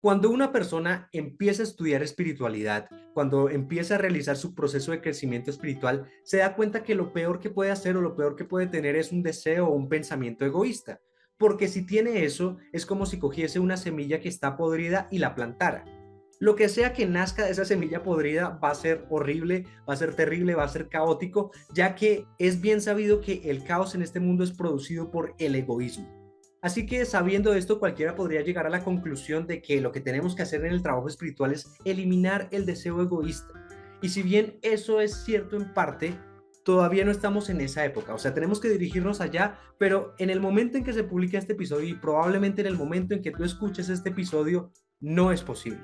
Cuando una persona empieza a estudiar espiritualidad, cuando empieza a realizar su proceso de crecimiento espiritual, se da cuenta que lo peor que puede hacer o lo peor que puede tener es un deseo o un pensamiento egoísta. Porque si tiene eso, es como si cogiese una semilla que está podrida y la plantara. Lo que sea que nazca de esa semilla podrida va a ser horrible, va a ser terrible, va a ser caótico, ya que es bien sabido que el caos en este mundo es producido por el egoísmo. Así que sabiendo esto, cualquiera podría llegar a la conclusión de que lo que tenemos que hacer en el trabajo espiritual es eliminar el deseo egoísta. Y si bien eso es cierto en parte, todavía no estamos en esa época. O sea, tenemos que dirigirnos allá, pero en el momento en que se publique este episodio y probablemente en el momento en que tú escuches este episodio, no es posible.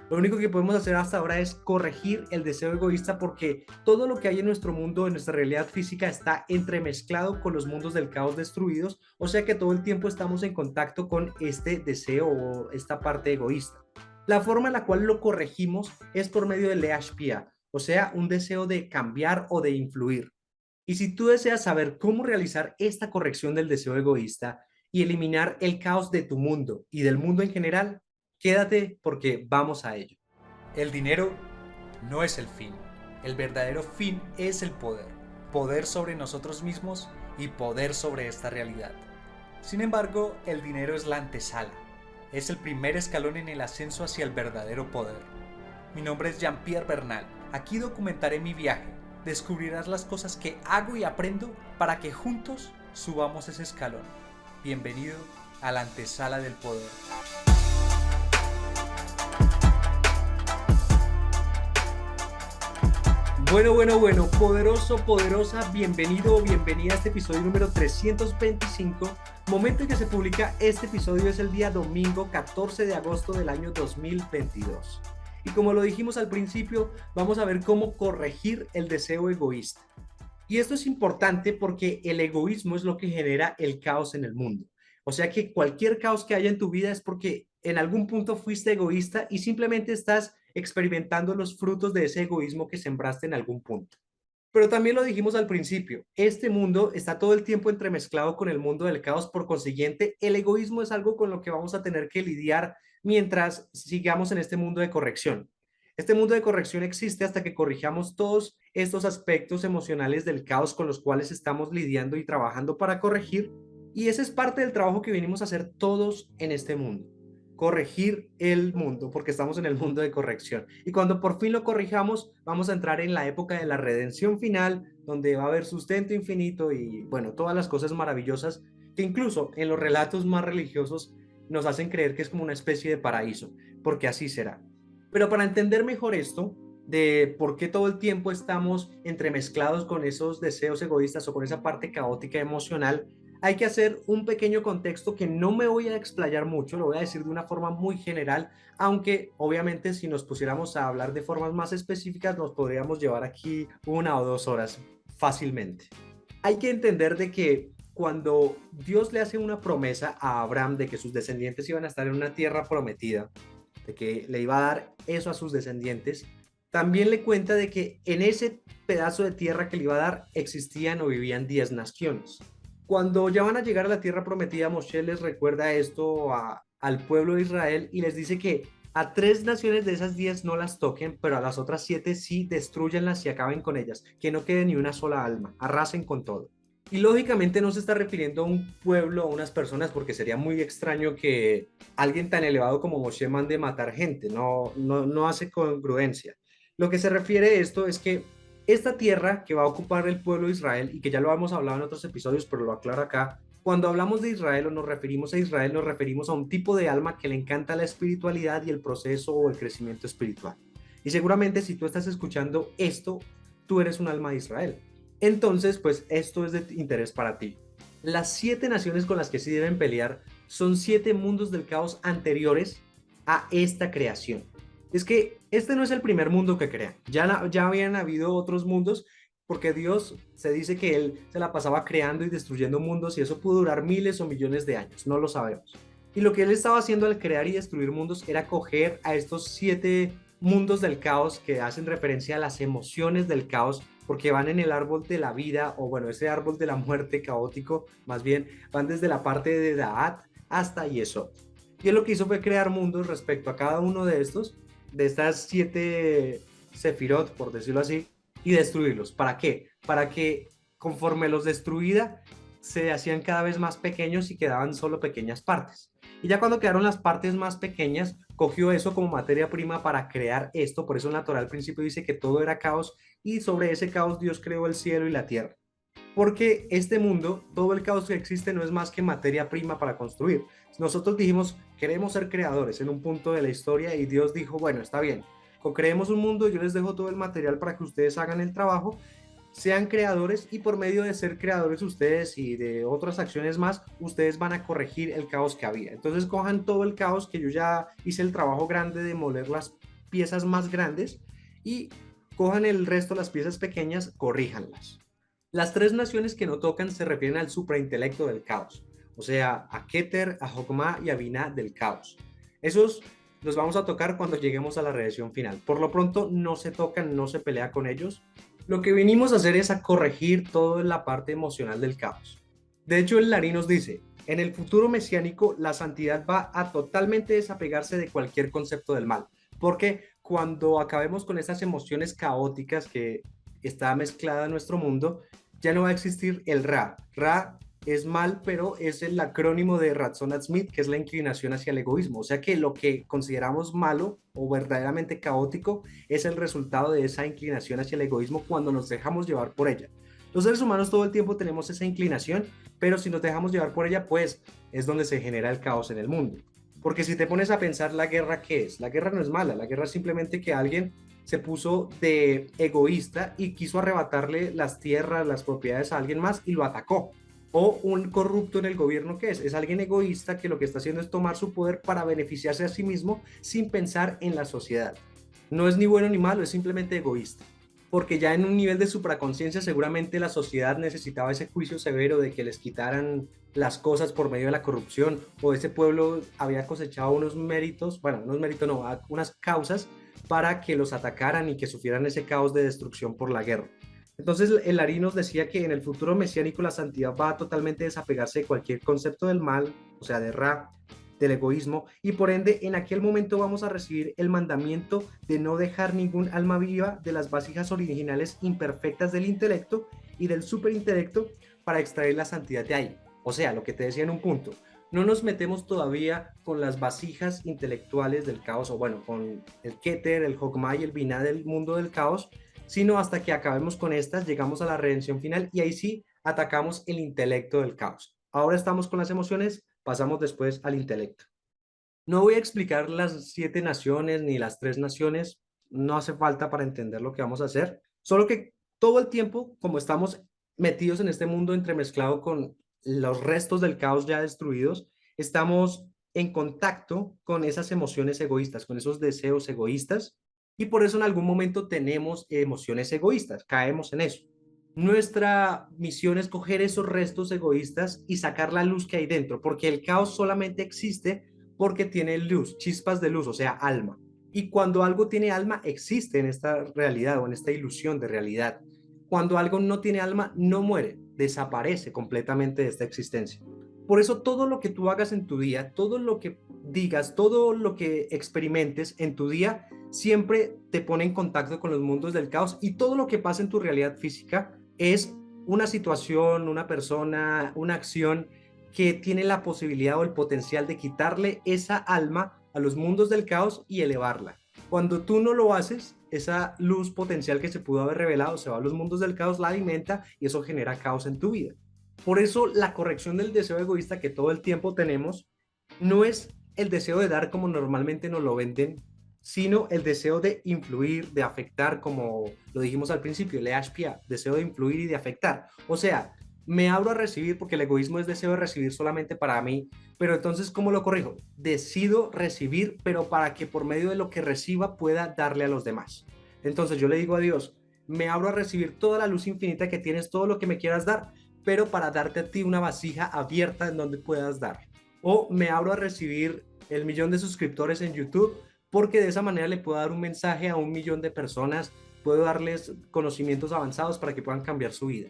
Lo único que podemos hacer hasta ahora es corregir el deseo egoísta porque todo lo que hay en nuestro mundo, en nuestra realidad física, está entremezclado con los mundos del caos destruidos, o sea que todo el tiempo estamos en contacto con este deseo o esta parte egoísta. La forma en la cual lo corregimos es por medio del leashpia, o sea, un deseo de cambiar o de influir. Y si tú deseas saber cómo realizar esta corrección del deseo egoísta y eliminar el caos de tu mundo y del mundo en general, quédate porque vamos a ello. El dinero no es el fin. El verdadero fin es el poder. Poder sobre nosotros mismos y poder sobre esta realidad. Sin embargo, el dinero es la antesala. Es el primer escalón en el ascenso hacia el verdadero poder. Mi nombre es Jean-Pierre Bernal. Aquí documentaré mi viaje. Descubrirás las cosas que hago y aprendo para que juntos subamos ese escalón. Bienvenido a la antesala del poder. Bueno, poderoso, poderosa, bienvenido o bienvenida a este episodio número 325. Momento en que se publica este episodio es el día domingo 14 de agosto del año 2022. Y como lo dijimos al principio, vamos a ver cómo corregir el deseo egoísta. Y esto es importante porque el egoísmo es lo que genera el caos en el mundo. O sea que cualquier caos que haya en tu vida es porque en algún punto fuiste egoísta y simplemente estás experimentando los frutos de ese egoísmo que sembraste en algún punto. Pero también lo dijimos al principio, este mundo está todo el tiempo entremezclado con el mundo del caos, por consiguiente, el egoísmo es algo con lo que vamos a tener que lidiar mientras sigamos en este mundo de corrección. Este mundo de corrección existe hasta que corrijamos todos estos aspectos emocionales del caos con los cuales estamos lidiando y trabajando para corregir, y ese es parte del trabajo que venimos a hacer todos en este mundo. Corregir el mundo, porque estamos en el mundo de corrección. Y cuando por fin lo corrijamos, vamos a entrar en la época de la redención final, donde va a haber sustento infinito y, bueno, todas las cosas maravillosas que incluso en los relatos más religiosos nos hacen creer que es como una especie de paraíso, porque así será. Pero para entender mejor esto, de por qué todo el tiempo estamos entremezclados con esos deseos egoístas o con esa parte caótica emocional, hay que hacer un pequeño contexto que no me voy a explayar mucho, lo voy a decir de una forma muy general, aunque obviamente si nos pusiéramos a hablar de formas más específicas nos podríamos llevar aquí 1 o 2 horas fácilmente. Hay que entender de que cuando Dios le hace una promesa a Abraham de que sus descendientes iban a estar en una tierra prometida, de que le iba a dar eso a sus descendientes, también le cuenta de que en ese pedazo de tierra que le iba a dar existían o vivían 10 naciones. Cuando ya van a llegar a la tierra prometida, Moshe les recuerda esto al pueblo de Israel y les dice que a 3 naciones de esas 10 no las toquen, pero a las otras 7 sí destruyanlas y acaben con ellas, que no quede ni una sola alma, arrasen con todo. Y lógicamente no se está refiriendo a un pueblo o a unas personas porque sería muy extraño que alguien tan elevado como Moshe mande matar gente, no hace congruencia. Lo que se refiere a esto es que esta tierra que va a ocupar el pueblo de Israel, y que ya lo hemos hablado en otros episodios, pero lo aclaro acá, cuando hablamos de Israel o nos referimos a Israel, nos referimos a un tipo de alma que le encanta la espiritualidad y el proceso o el crecimiento espiritual. Y seguramente si tú estás escuchando esto, tú eres un alma de Israel. Entonces, pues esto es de interés para ti. Las 7 naciones con las que sí deben pelear son 7 mundos del caos anteriores a esta creación. Es que este no es el primer mundo que crean. Ya habían habido otros mundos porque Dios se dice que Él se la pasaba creando y destruyendo mundos y eso pudo durar miles o millones de años. No lo sabemos. Y lo que Él estaba haciendo al crear y destruir mundos era coger a estos 7 mundos del caos que hacen referencia a las emociones del caos porque van en el árbol de la vida o bueno, ese árbol de la muerte caótico, más bien van desde la parte de Da'at hasta Yesod. Y él lo que hizo fue crear mundos respecto a cada uno de estos, de estas 7 Sefirot, por decirlo así, y destruirlos. ¿Para qué? Para que conforme los destruida, se hacían cada vez más pequeños y quedaban solo pequeñas partes. Y ya cuando quedaron las partes más pequeñas, cogió eso como materia prima para crear esto. Por eso en la Torá al principio dice que todo era caos y sobre ese caos Dios creó el cielo y la tierra. Porque este mundo, todo el caos que existe no es más que materia prima para construir. Nosotros dijimos, queremos ser creadores en un punto de la historia y Dios dijo, bueno, está bien, co-creemos un mundo, yo les dejo todo el material para que ustedes hagan el trabajo, sean creadores y por medio de ser creadores ustedes y de otras acciones más, ustedes van a corregir el caos que había. Entonces cojan todo el caos que yo ya hice el trabajo grande de moler las piezas más grandes y cojan el resto, las piezas pequeñas, corríjanlas. Las 3 naciones que no tocan se refieren al supraintelecto del caos, o sea, a Keter, a Jokma y a Binah del caos. Esos los vamos a tocar cuando lleguemos a la redención final. Por lo pronto no se tocan, no se pelea con ellos. Lo que vinimos a hacer es a corregir toda la parte emocional del caos. De hecho, el Larí nos dice, en el futuro mesiánico la santidad va a totalmente desapegarse de cualquier concepto del mal, porque cuando acabemos con estas emociones caóticas que está mezclada en nuestro mundo, ya no va a existir el Ra. Ra es mal, pero es el acrónimo de Ratzon Atzmit, que es la inclinación hacia el egoísmo. O sea que lo que consideramos malo o verdaderamente caótico es el resultado de esa inclinación hacia el egoísmo cuando nos dejamos llevar por ella. Los seres humanos todo el tiempo tenemos esa inclinación, pero si nos dejamos llevar por ella, pues es donde se genera el caos en el mundo. Porque si te pones a pensar la guerra, ¿qué es? La guerra no es mala, la guerra es simplemente que alguien se puso de egoísta y quiso arrebatarle las tierras, las propiedades a alguien más y lo atacó. O un corrupto en el gobierno, ¿qué es? Es alguien egoísta que lo que está haciendo es tomar su poder para beneficiarse a sí mismo sin pensar en la sociedad. No es ni bueno ni malo, es simplemente egoísta. Porque ya en un nivel de supraconciencia seguramente la sociedad necesitaba ese juicio severo de que les quitaran las cosas por medio de la corrupción, o ese pueblo había cosechado unos méritos, bueno, unos méritos no, unas causas para que los atacaran y que sufrieran ese caos de destrucción por la guerra. Entonces el Larí nos decía que en el futuro mesiánico la santidad va a totalmente desapegarse de cualquier concepto del mal, o sea, de Ra, del egoísmo, y por ende en aquel momento vamos a recibir el mandamiento de no dejar ningún alma viva de las vasijas originales imperfectas del intelecto y del superintelecto para extraer la santidad de ahí. O sea, lo que te decía en un punto, no nos metemos todavía con las vasijas intelectuales del caos, o bueno, con el Keter, el Jokma y el Binah del mundo del caos, sino hasta que acabemos con estas, llegamos a la redención final y ahí sí atacamos el intelecto del caos. Ahora estamos con las emociones, pasamos después al intelecto. No voy a explicar las 7 naciones ni las 3 naciones, no hace falta para entender lo que vamos a hacer, solo que todo el tiempo, como estamos metidos en este mundo entremezclado con los restos del caos ya destruidos, estamos en contacto con esas emociones egoístas, con esos deseos egoístas, y por eso en algún momento tenemos emociones egoístas, caemos en eso. Nuestra misión es coger esos restos egoístas y sacar la luz que hay dentro, porque el caos solamente existe porque tiene luz, chispas de luz, o sea, alma. Y cuando algo tiene alma, existe en esta realidad o en esta ilusión de realidad. Cuando algo no tiene alma, no muere, desaparece completamente de esta existencia. Por eso todo lo que tú hagas en tu día, todo lo que digas, todo lo que experimentes en tu día, siempre te pone en contacto con los mundos del caos y todo lo que pasa en tu realidad física es una situación, una persona, una acción que tiene la posibilidad o el potencial de quitarle esa alma a los mundos del caos y elevarla. Cuando tú no lo haces, esa luz potencial que se pudo haber revelado se va a los mundos del caos, la alimenta y eso genera caos en tu vida. Por eso la corrección del deseo egoísta que todo el tiempo tenemos no es el deseo de dar como normalmente nos lo venden, sino el deseo de influir, de afectar, como lo dijimos al principio, le ashpia, deseo de influir y de afectar. O sea, me abro a recibir porque el egoísmo es deseo de recibir solamente para mí, pero entonces, ¿cómo lo corrijo? Decido recibir, pero para que por medio de lo que reciba pueda darle a los demás. Entonces yo le digo a Dios, me abro a recibir toda la luz infinita que tienes, todo lo que me quieras dar, pero para darte a ti una vasija abierta en donde puedas dar. O me abro a recibir el 1.000.000 de suscriptores en YouTube, porque de esa manera le puedo dar un mensaje a 1.000.000 de personas, puedo darles conocimientos avanzados para que puedan cambiar su vida.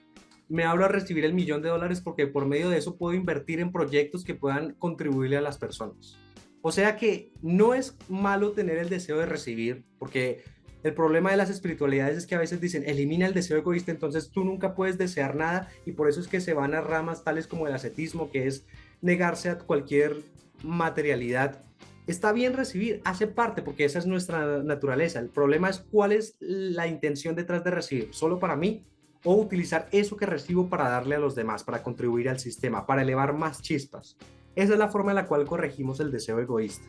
Me abro a recibir el $1.000.000 porque por medio de eso puedo invertir en proyectos que puedan contribuirle a las personas. O sea que no es malo tener el deseo de recibir, porque el problema de las espiritualidades es que a veces dicen, elimina el deseo egoísta, entonces tú nunca puedes desear nada y por eso es que se van a ramas tales como el ascetismo, que es negarse a cualquier materialidad. Está bien recibir, hace parte, porque esa es nuestra naturaleza. El problema es cuál es la intención detrás de recibir, solo para mí o utilizar eso que recibo para darle a los demás, para contribuir al sistema, para elevar más chispas. Esa es la forma en la cual corregimos el deseo egoísta.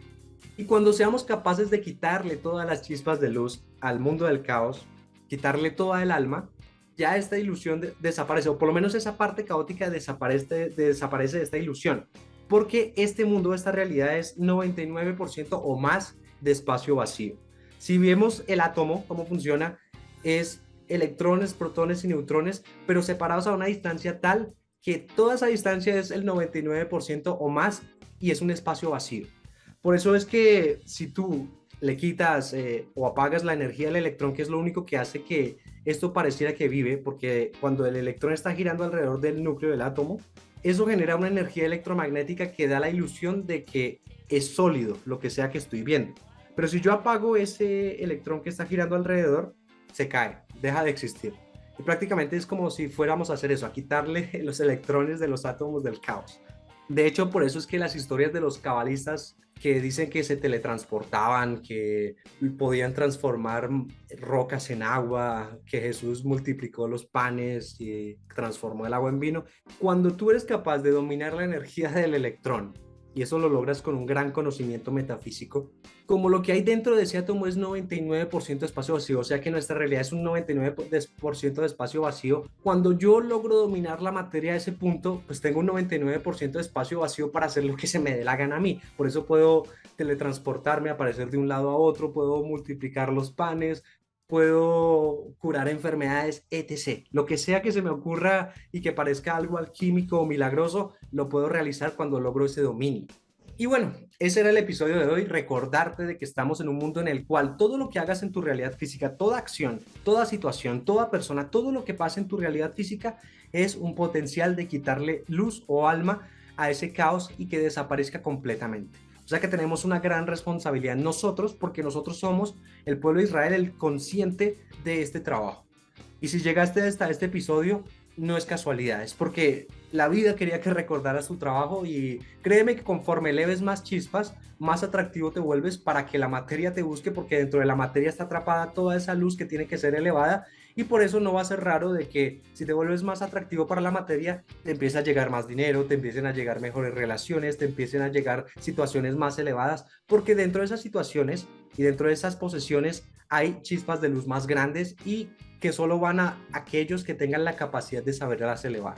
Y cuando seamos capaces de quitarle todas las chispas de luz al mundo del caos, quitarle toda el alma, ya esta ilusión desaparece, o por lo menos esa parte caótica desaparece de esta ilusión, porque este mundo, esta realidad es 99% o más de espacio vacío. Si vemos el átomo, cómo funciona, es electrones, protones y neutrones, pero separados a una distancia tal que toda esa distancia es el 99% o más y es un espacio vacío. Por eso es que si tú le quitas o apagas la energía del electrón, que es lo único que hace que esto pareciera que vive, porque cuando el electrón está girando alrededor del núcleo del átomo, eso genera una energía electromagnética que da la ilusión de que es sólido, lo que sea que estoy viendo. Pero si yo apago ese electrón que está girando alrededor, se cae, deja de existir. Y prácticamente es como si fuéramos a hacer eso, a quitarle los electrones de los átomos del caos. De hecho, por eso es que las historias de los cabalistas que dicen que se teletransportaban, que podían transformar rocas en agua, que Jesús multiplicó los panes y transformó el agua en vino. Cuando tú eres capaz de dominar la energía del electrón, y eso lo logras con un gran conocimiento metafísico, como lo que hay dentro de ese átomo es 99% de espacio vacío, o sea que nuestra realidad es un 99% de espacio vacío, cuando yo logro dominar la materia a ese punto, pues tengo un 99% de espacio vacío para hacer lo que se me dé la gana a mí. Por eso puedo teletransportarme, aparecer de un lado a otro, puedo multiplicar los panes, puedo curar enfermedades, etc. Lo que sea que se me ocurra y que parezca algo alquímico o milagroso, lo puedo realizar cuando logro ese dominio. Y bueno, ese era el episodio de hoy, recordarte de que estamos en un mundo en el cual todo lo que hagas en tu realidad física, toda acción, toda situación, toda persona, todo lo que pasa en tu realidad física es un potencial de quitarle luz o alma a ese caos y que desaparezca completamente. O sea que tenemos una gran responsabilidad nosotros, porque nosotros somos el pueblo de Israel, el consciente de este trabajo. Y si llegaste hasta este episodio, no es casualidad, es porque la vida quería que recordaras tu trabajo y créeme que conforme eleves más chispas, más atractivo te vuelves para que la materia te busque, porque dentro de la materia está atrapada toda esa luz que tiene que ser elevada y por eso no va a ser raro de que si te vuelves más atractivo para la materia, te empiece a llegar más dinero, te empiecen a llegar mejores relaciones, te empiecen a llegar situaciones más elevadas, porque dentro de esas situaciones y dentro de esas posesiones hay chispas de luz más grandes y que solo van a aquellos que tengan la capacidad de saberlas elevar.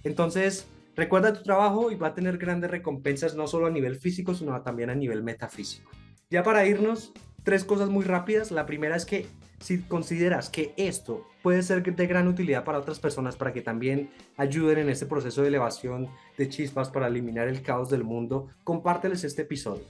Entonces, recuerda tu trabajo y va a tener grandes recompensas no solo a nivel físico, sino también a nivel metafísico. Ya para irnos, 3 cosas muy rápidas. La primera es que si consideras que esto puede ser de gran utilidad para otras personas, para que también ayuden en este proceso de elevación de chispas para eliminar el caos del mundo, compárteles este episodio.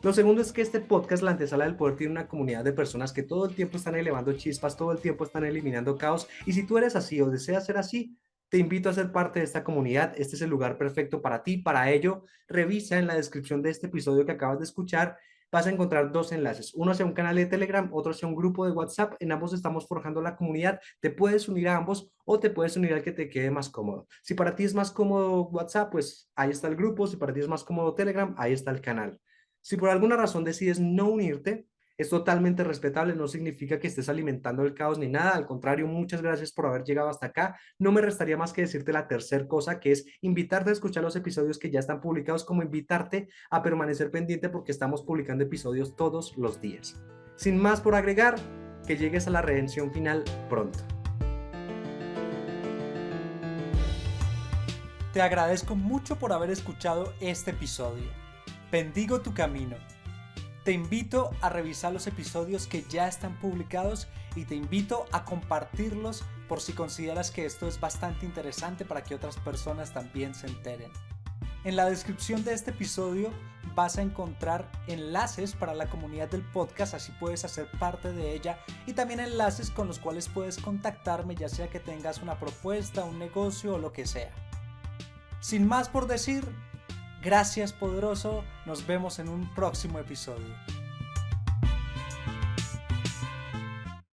Lo segundo es que este podcast, La Antesala del Poder, tiene una comunidad de personas que todo el tiempo están elevando chispas, todo el tiempo están eliminando caos. Y si tú eres así o deseas ser así, te invito a ser parte de esta comunidad. Este es el lugar perfecto para ti. Para ello, revisa en la descripción de este episodio que acabas de escuchar. Vas a encontrar 2 enlaces, uno hacia un canal de Telegram, otro hacia un grupo de WhatsApp. En ambos estamos forjando la comunidad. Te puedes unir a ambos o te puedes unir al que te quede más cómodo. Si para ti es más cómodo WhatsApp, pues ahí está el grupo. Si para ti es más cómodo Telegram, ahí está el canal. Si por alguna razón decides no unirte, es totalmente respetable, no significa que estés alimentando el caos ni nada, al contrario, muchas gracias por haber llegado hasta acá. No me restaría más que decirte la tercera cosa, que es invitarte a escuchar los episodios que ya están publicados, como invitarte a permanecer pendiente porque estamos publicando episodios todos los días. Sin más por agregar, que llegues a la redención final pronto. Te agradezco mucho por haber escuchado este episodio. Bendigo tu camino. Te invito a revisar los episodios que ya están publicados y te invito a compartirlos por si consideras que esto es bastante interesante para que otras personas también se enteren. En la descripción de este episodio vas a encontrar enlaces para la comunidad del podcast, así puedes hacer parte de ella, y también enlaces con los cuales puedes contactarme, ya sea que tengas una propuesta, un negocio o lo que sea. Sin más por decir, Gracias, poderoso. Nos vemos en un próximo episodio.